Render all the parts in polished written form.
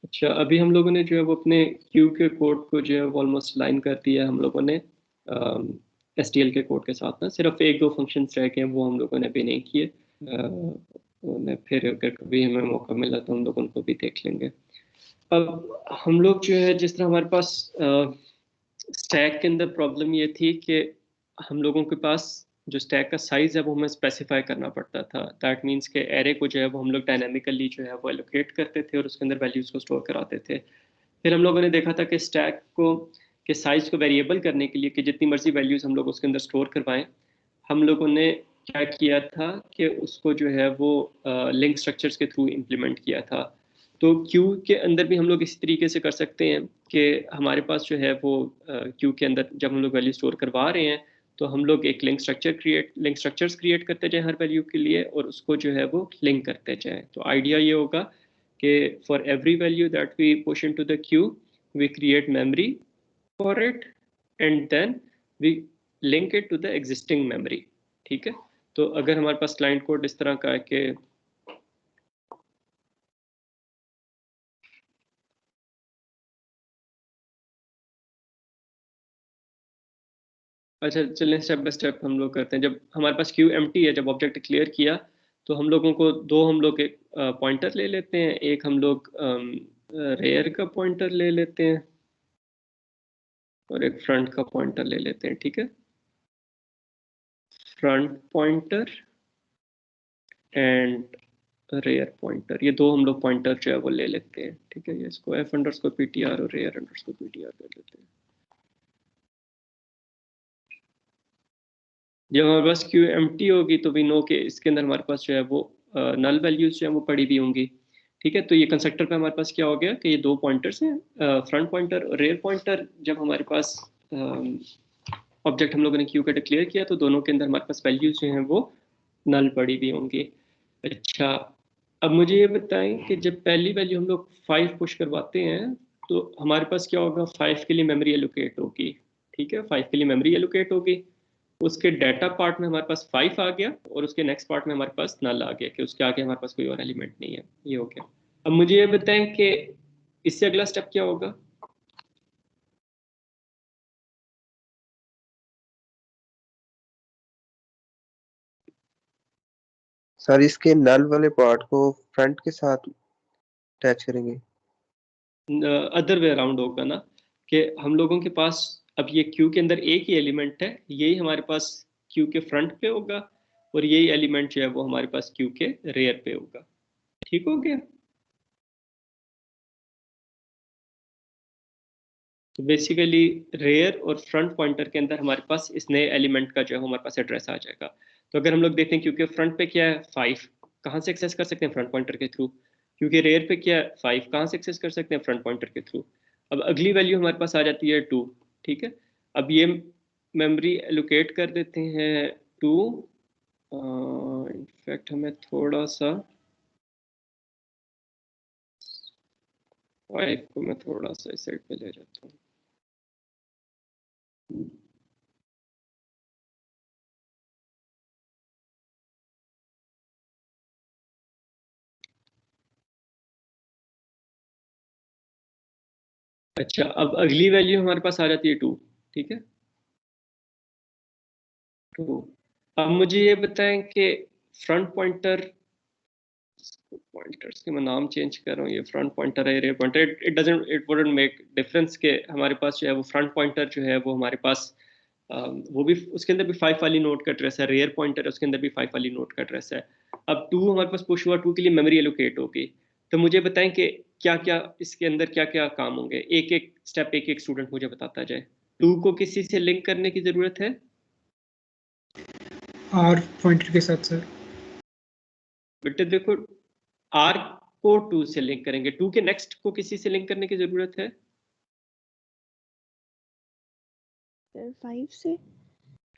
अच्छा, अभी हम लोगों ने जो है वो अपने क्यू के कोड को जो है वो ऑलमोस्ट लाइन कर दिया है हम लोगों ने STL के कोड के साथ ना। सिर्फ एक दो फंक्शंस रह गए हैं, वो हम लोगों ने अभी नहीं किए। उन्हें फिर अगर कभी हमें मौका मिला तो हम लोग उनको भी देख लेंगे। अब हम लोग जो है, जिस तरह हमारे पास स्टैक के अंदर प्रॉब्लम ये थी कि हम लोगों के पास जो स्टैक का साइज है वो हमें स्पेसिफाई करना पड़ता था। दैट मीन्स के एरे को जो है वो हम लोग डायनामिकली जो है वो एलोकेट करते थे और उसके अंदर वैल्यूज को स्टोर कराते थे। फिर हम लोगों ने देखा था कि स्टैक को के साइज को वेरिएबल करने के लिए कि जितनी मर्जी वैल्यूज हम लोग उसके अंदर स्टोर करवाएं, हम लोगों ने क्या किया था कि उसको जो है वो लिंक स्ट्रक्चर्स के थ्रू इम्प्लीमेंट किया था। तो क्यू के अंदर भी हम लोग इसी तरीके से कर सकते हैं कि हमारे पास जो है वो क्यू के अंदर जब हम लोग वैल्यू स्टोर करवा रहे हैं तो हम लोग एक लिंक स्ट्रक्चर्स क्रिएट करते जाएं हर वैल्यू के लिए, और उसको जो है वो लिंक करते जाएं। तो आइडिया ये होगा कि for every value that we push into the queue we create memory for it, and then we link it to the existing memory. ठीक है। तो अगर हमारे पास क्लाइंट कोड इस तरह का है कि अच्छा, चलें स्टेप बाय स्टेप हम लोग करते हैं। जब हमारे पास क्यू एम्प्टी है, जब ऑब्जेक्ट क्लियर किया तो हम लोगों को दो, हम लोग एक पॉइंटर ले लेते हैं, एक हम लोग रेयर का पॉइंटर ले लेते हैं और एक फ्रंट का पॉइंटर ले लेते हैं। ठीक है। Front pointer and rear pointer, ये दो हम लोग पॉइंटर जो है वो ले लेते हैं। ठीक है। ये इसको एफ अंडरस्कोर पीटीआर और रेयर अंडरस्कोर पीटीआर कर लेते हैं। जब हमारे पास क्यू एम्प्टी होगी तो वी नो के इसके अंदर हमारे पास जो है वो नल वैल्यूज जो है वो पड़ी भी होंगी। ठीक है। तो ये कंस्ट्रक्टर पे हमारे पास क्या हो गया कि ये दो पॉइंटर्स हैं, फ्रंट पॉइंटर और रेयर पॉइंटर। जब हमारे पास ऑब्जेक्ट हम लोगों ने क्यू का डिक्लेयर किया तो दोनों के अंदर हमारे पास वैल्यूज जो हैं वो नल पड़ी भी होंगी। अच्छा, अब मुझे ये बताएं कि जब पहली वैल्यू हम लोग 5 पुश करवाते हैं तो हमारे पास क्या होगा, 5 के लिए मेमोरी एलोकेट होगी। ठीक है, 5 के लिए मेमोरी एलोकेट होगी। उसके डाटा पार्ट में हमारे पास 5 आ गया और उसके नेक्स्ट पार्ट में हमारे पास नल आ गया कि उसके आगे हमारे पास कोई और एलिमेंट नहीं है। ये हो गया। अब मुझे ये बताएं कि इससे अगला स्टेप क्या होगा। सर इसके नल वाले पार्ट को फ्रंट के साथ अटैच करेंगे। अदर वे अराउंड होगा ना, कि हम लोगों के पास अब ये क्यू के अंदर एक ही एलिमेंट है, यही हमारे पास क्यू के फ्रंट पे होगा और यही एलिमेंट जो है वो हमारे पास क्यू के रेयर पे होगा। ठीक हो गया। तो बेसिकली रेयर और फ्रंट पॉइंटर के अंदर हमारे पास इस नए एलिमेंट का जो है हमारे पास एड्रेस आ जाएगा। तो अगर हम लोग देखते हैं क्योंकि फ्रंट पे क्या है 5, कहाँ से एक्सेस कर सकते हैं, फ्रंट पॉइंटर के थ्रू। क्योंकि रेयर पे क्या है 5, कहाँ से एक्सेस कर सकते हैं, फ्रंट पॉइंटर के थ्रू। अब अगली वैल्यू हमारे पास आ जाती है 2। ठीक है। अब ये मेमोरी एलोकेट कर देते हैं 2। इनफैक्ट हमें थोड़ा सा 5 को मैं थोड़ा सा इस साइड पे ले जाता हूँ। अच्छा, अब अगली वैल्यू हमारे पास आ जाती है 2। ठीक है। तो अब मुझे ये बताएं कि फ्रंट पॉइंटर, पॉइंटर्स के मैं नाम चेंज कर रहा हूँ, ये फ्रंट पॉइंटर है, rear pointer, it wouldn't make difference के हमारे पास जो है वो फ्रंट पॉइंटर जो है वो हमारे पास वो भी उसके अंदर भी 5 वाली नोट का एड्रेस है, रेयर पॉइंटर है उसके अंदर भी 5 वाली नोट का एड्रेस है। अब 2 हमारे पास पुश हुआ, 2 के लिए मेमोरी एलोकेट होगी। तो मुझे बताएं कि क्या क्या इसके अंदर क्या क्या काम होंगे, एक एक स्टेप एक एक स्टूडेंट मुझे बताता जाए। 2 को किसी से लिंक करने की जरूरत है, आर पॉइंटर के साथ सर। बेटे देखो, आर को 2 से लिंक करेंगे, 2 के नेक्स्ट को किसी से लिंक करने की जरूरत है। 5 से।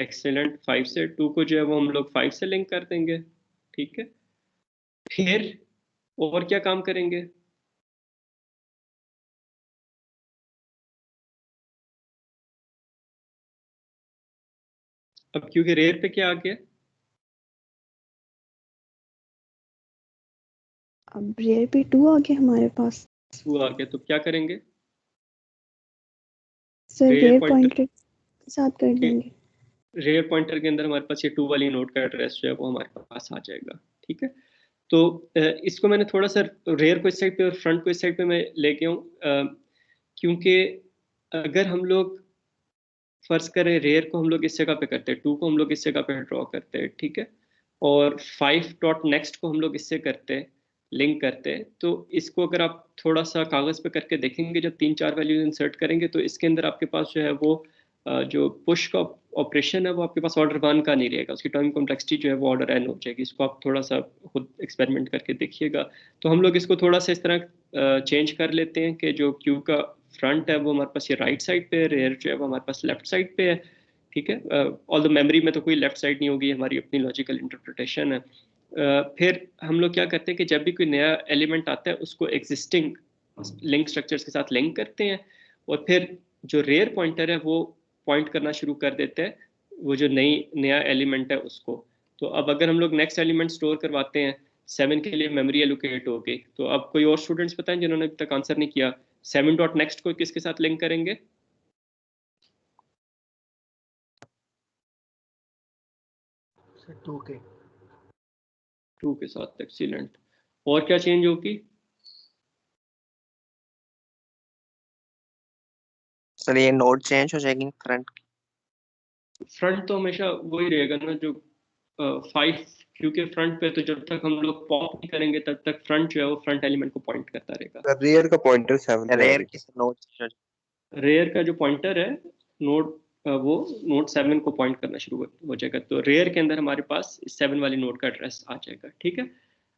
एक्सेलेंट, 5 से 2 को जो है वो हम लोग 5 से लिंक कर देंगे। ठीक है। फिर और क्या काम करेंगे। अब क्योंकि रेयर पे क्या आ गया, अब रेयर पे 2 आ गया हमारे पास। टू आ गया तो क्या करेंगे? Sir rear rear pointer pointer के साथ कर के देंगे। रेयर पॉइंटर के अंदर हमारे पास ये 2 वाली नोड का एड्रेस जो है वो हमारे पास आ जाएगा। ठीक है, तो इसको मैंने थोड़ा सा रेयर को इस साइड पे और फ्रंट को इस साइड पे मैं लेके आऊँ, क्योंकि अगर हम लोग फर्ज करें रेयर को हम लोग इस जगह पे करते हैं, 2 को हम लोग इस जगह पे ड्रॉ करते हैं, ठीक है, और 5 डॉट नेक्स्ट को हम लोग इससे करते हैं, लिंक करते हैं, तो इसको अगर आप थोड़ा सा कागज़ पे करके देखेंगे, जब 3-4 वैल्यूज इंसर्ट करेंगे तो इसके अंदर आपके पास जो है वो जो पुश का ऑपरेशन है वो आपके पास ऑर्डर 1 का नहीं रहेगा, उसकी टाइम कॉम्प्लेक्सिटी जो है वो ऑर्डर n हो जाएगी। इसको आप थोड़ा सा खुद एक्सपेरिमेंट करके देखिएगा। तो हम लोग इसको थोड़ा सा इस तरह चेंज कर लेते हैं कि जो क्यू का फ्रंट है वो हमारे पास ये राइट साइड पे है, रेयर जो है वो हमारे पास लेफ्ट साइड पे है। ठीक है, ऑल द मेमोरी में तो कोई लेफ्ट साइड नहीं होगी, हमारी अपनी लॉजिकल इंटरप्रिटेशन है। फिर हम लोग क्या करते हैं कि जब भी कोई नया एलिमेंट आता है उसको एग्जिस्टिंग लिंक स्ट्रक्चर्स के साथ लिंक करते हैं, और फिर जो रेयर पॉइंटर है वो पॉइंट करना शुरू कर देते हैं वो जो नया एलिमेंट है उसको। तो अब अगर हम लोग नेक्स्ट एलिमेंट स्टोर करवाते हैं, 7 के लिए मेमोरी एलोकेट हो गई, तो अब कोई और स्टूडेंट्स बताएं जिन्होंने अभी तक आंसर नहीं किया, 7 डॉट नेक्स्ट को किसके साथ लिंक करेंगे? 2 के 2 के साथ। एक्सीलेंट। और क्या चेंज होगी? सर ये नोड चेंज हो जाएगी फ्रंट की। फ्रंट तो हमेशा वही रहेगा ना, जो 5 क्योंकि फ्रंट पे तो जब तक हम लोग पॉप नहीं करेंगे तब तक फ्रंट जो है वो फ्रंट एलिमेंट को पॉइंट करता रहेगा। सर रियर का पॉइंटर 7 पे आ रेयर गया। किस नोड रेयर का जो पॉइंटर है नोड वो नोड 7 को पॉइंट करना शुरू हो जाएगा, तो रेयर के अंदर हमारे पास 7 वाली नोड का एड्रेस आ जाएगा। ठीक है,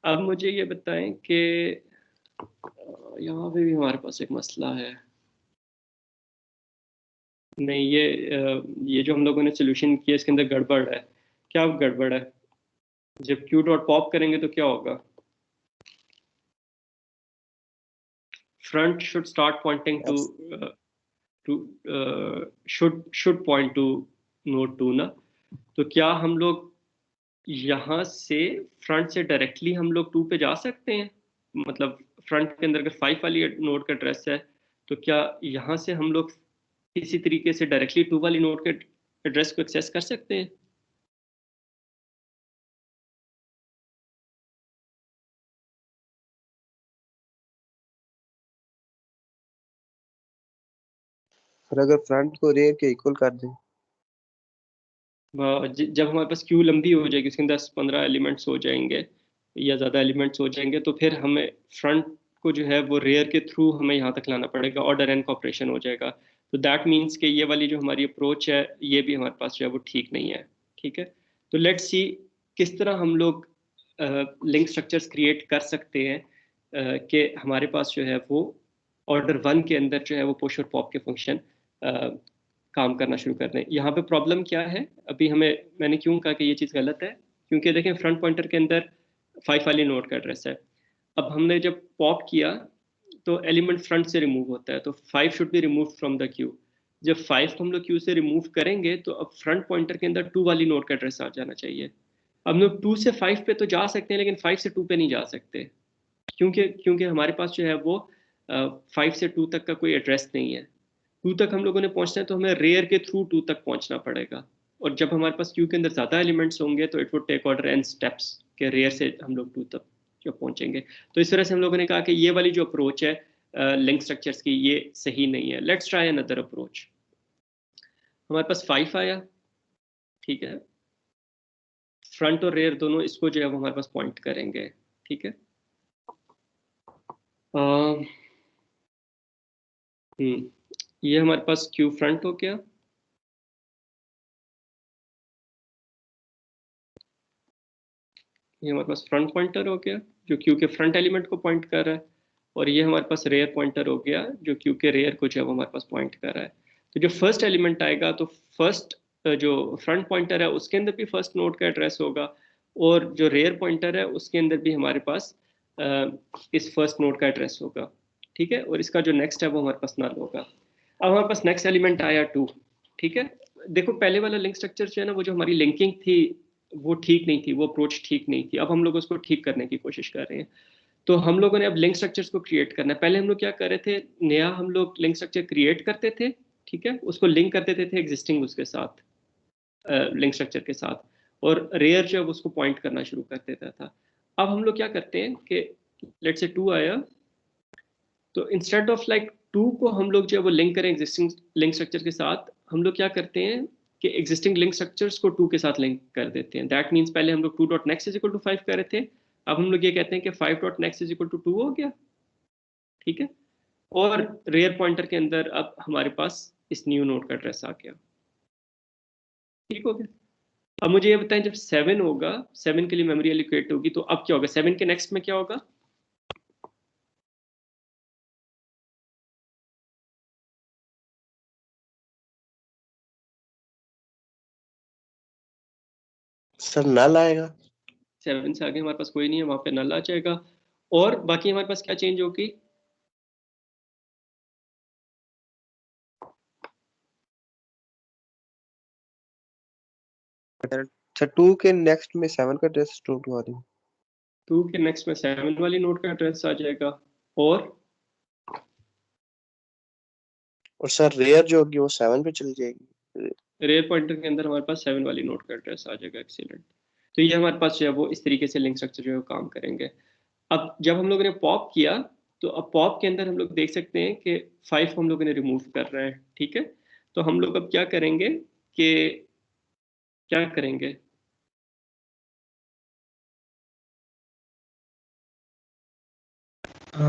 अब मुझे ये बताएं कि यहाँ पे भी हमारे पास एक मसला है। नहीं, ये जो हम लोगों ने सोल्यूशन किया इसके अंदर गड़बड़ है। क्या गड़बड़ है? जब क्यू डॉट पॉप करेंगे तो क्या होगा? Front should start pointing to should point to node 2 ना, तो क्या हम लोग यहाँ से फ्रंट से डायरेक्टली हम लोग 2 पे जा सकते हैं? मतलब फ्रंट के अंदर अगर 5 वाली नोड का एड्रेस है तो क्या यहाँ से हम लोग किसी तरीके से डायरेक्टली 2 वाली नोड के एड्रेस को एक्सेस कर सकते हैं? सर अगर फ्रंट को रेयर के इक्वल कर दें। जब हमारे पास क्यू लंबी हो जाएगी, उसके अंदर 10-15 एलिमेंट्स हो जाएंगे या ज़्यादा एलिमेंट्स हो जाएंगे, तो फिर हमें फ्रंट को जो है वो रेयर के थ्रू हमें यहाँ तक लाना पड़ेगा, ऑर्डर एन का ऑपरेशन हो जाएगा। तो दैट मीन्स कि ये वाली जो हमारी अप्रोच है ये भी हमारे पास जो है वो ठीक नहीं है। ठीक है, तो लेट्स सी किस तरह हम लोग लिंक स्ट्रक्चर्स क्रिएट कर सकते हैं कि हमारे पास जो है वो ऑर्डर 1 के अंदर जो है वो पुश और पॉप के फंक्शन काम करना शुरू कर दें। यहाँ पे प्रॉब्लम क्या है, अभी मैंने क्यों कहा कि ये चीज़ गलत है, क्योंकि देखें फ्रंट पॉइंटर के अंदर 5 वाली नोड का एड्रेस है। अब हमने जब पॉप किया तो एलिमेंट फ्रंट से रिमूव होता है, तो 5 should be remove from the Q. जब 5 को हम लोग क्यू से रिमूव करेंगे तो अब फ्रंट पॉइंटर के अंदर 2 वाली नोड का एड्रेस आ जाना चाहिए। अब हम लोग 2 से 5 पे तो जा सकते हैं लेकिन 5 से 2 पे नहीं जा सकते, क्योंकि क्योंकि हमारे पास जो है वो 5 से 2 तक का कोई एड्रेस नहीं है। 2 तक हम लोगों ने पहुंचना है तो हमें रेयर के थ्रू 2 तक पहुंचना पड़ेगा, और जब हमारे पास क्यू के अंदर ज़्यादा एलिमेंट्स होंगे तो it would take order n steps के रेयर से हम लोग 2 तक जो पहुंचेंगे। तो इस तरह से हम लोगों ने कहा कि ये वाली जो अप्रोच है लिंक स्ट्रक्चर्स की ये सही नहीं है। Let's try another approach. हमारे पास 5 आया, ठीक है, फ्रंट और रेयर दोनों इसको जो है वो हमारे पास पॉइंट करेंगे। ठीक है, ये हमारे पास क्यू फ्रंट हो गया, ये हमारे पास फ्रंट पॉइंटर हो गया जो क्यू के फ्रंट एलिमेंट को पॉइंट कर रहा है, और ये हमारे पास रेयर पॉइंटर हो गया जो क्यू के रेयर को जो है वो हमारे पास पॉइंट कर रहा है। तो जो फर्स्ट एलिमेंट आएगा तो फर्स्ट जो फ्रंट पॉइंटर है उसके अंदर भी फर्स्ट नोड का एड्रेस होगा, और जो रेयर पॉइंटर है उसके अंदर भी हमारे पास इस फर्स्ट नोड का एड्रेस होगा। ठीक है, और इसका जो नेक्स्ट है वो हमारे पास नल होगा। अब हमारे पास नेक्स्ट एलिमेंट आया 2। ठीक है, देखो पहले वाला लिंक स्ट्रक्चर जो है ना, वो जो हमारी लिंकिंग थी वो ठीक नहीं थी, वो अप्रोच ठीक नहीं थी। अब हम लोग उसको ठीक करने की कोशिश कर रहे हैं। तो हम लोगों ने अब लिंक स्ट्रक्चर्स को क्रिएट करना है। पहले हम लोग क्या कर रहे थे, नया हम लोग लिंक स्ट्रक्चर क्रिएट करते थे, ठीक है, उसको लिंक कर देते थे एग्जिस्टिंग उसके साथ, लिंक स्ट्रक्चर के साथ, और रेयर जो है उसको पॉइंट करना शुरू कर देता था। अब हम लोग क्या करते हैं कि लेट से 2 आया, तो इंस्टेड ऑफ लाइक 2 को हम लोग जो है वो लिंक करें एग्जिस्टिंग लिंक स्ट्रक्चर के साथ, हम लोग क्या करते हैं कि एग्जिस्टिंग लिंक स्ट्रक्चर्स को 2 के साथ लिंक कर देते हैं। दैट मीन्स पहले हम लोग 2.next इज इक्वल टू 5 कर रहे थे, अब हम लोग ये कहते हैं कि 5.next इज इक्वल टू 2 हो गया, ठीक है, और रेयर पॉइंटर के अंदर अब हमारे पास इस न्यू नोड का एड्रेस आ गया, ठीक हो गया। अब मुझे ये बताएं, जब 7 होगा, 7 के लिए मेमोरी एलोकेट होगी, तो अब क्या होगा, 7 के नेक्स्ट में क्या होगा? सर नल आएगा। 7 से आगे हमारे पास कोई नहीं है, वहां पे नल आ जाएगा। और बाकी हमारे पास क्या चेंज होगी? अच्छा 2 के नेक्स्ट में 7 का एड्रेस स्टोर करवा दें। 2 के नेक्स्ट में 7 वाली नोड का एड्रेस आ जाएगा। और सर रेयर जो होगी वो 7 पे चली जाएगी। रेयर पॉइंटर के अंदर हमारे पास 7 वाली नोड का एड्रेस आ जाएगा। एक्सीलेंट। तो ये हमारे पास जो है वो इस तरीके से लिंक स्ट्रक्चर जो है काम करेंगे। अब जब हम लोगों ने पॉप किया, तो अब पॉप के अंदर हम लोग देख सकते हैं कि 5 हम लोगों ने रिमूव कर रहे हैं, ठीक है। तो हम लोग अब क्या करेंगे कि क्या करेंगे,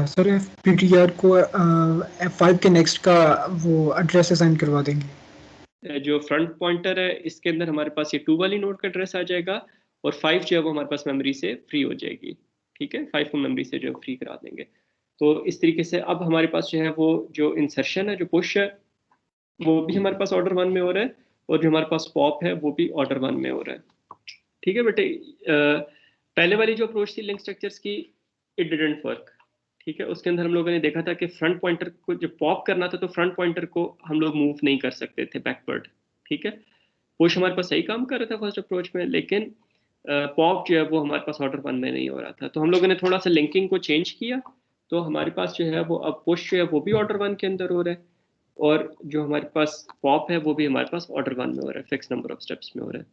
सर पीटीआर को F5 के नेक्स्ट का वो एड्रेस असाइन करवा देंगे। जो फ्रंट पॉइंटर है इसके अंदर हमारे पास ये 2 वाली नोड का एड्रेस आ जाएगा, और 5 जो है वो हमारे पास मेमोरी से फ्री हो जाएगी, ठीक है, 5 को मेमोरी से जो फ्री करा देंगे। तो इस तरीके से अब हमारे पास जो है वो जो इंसर्शन है, जो पुश है, वो भी हमारे पास ऑर्डर 1 में हो रहा है, और जो हमारे पास पॉप है वो भी ऑर्डर 1 में हो रहा है, ठीक है बेटे। पहले वाली जो अप्रोच थी लिंक स्ट्रक्चर्स की, इट डिडंट वर्क, ठीक है। उसके अंदर हम लोगों ने देखा था कि फ्रंट पॉइंटर को जब पॉप करना था, तो फ्रंट पॉइंटर को हम लोग मूव नहीं कर सकते थे बैकवर्ड, ठीक है। पुश हमारे पास सही काम कर रहा था फर्स्ट अप्रोच में, लेकिन पॉप जो है वो हमारे पास ऑर्डर 1 में नहीं हो रहा था। तो हम लोगों ने थोड़ा सा लिंकिंग को चेंज किया, तो हमारे पास जो है वो अब पुश जो है वो भी ऑर्डर 1 के अंदर हो रहा है, और जो हमारे पास पॉप है वो भी हमारे पास ऑर्डर 1 में हो रहा है, फिक्स नंबर ऑफ स्टेप्स में हो रहा है।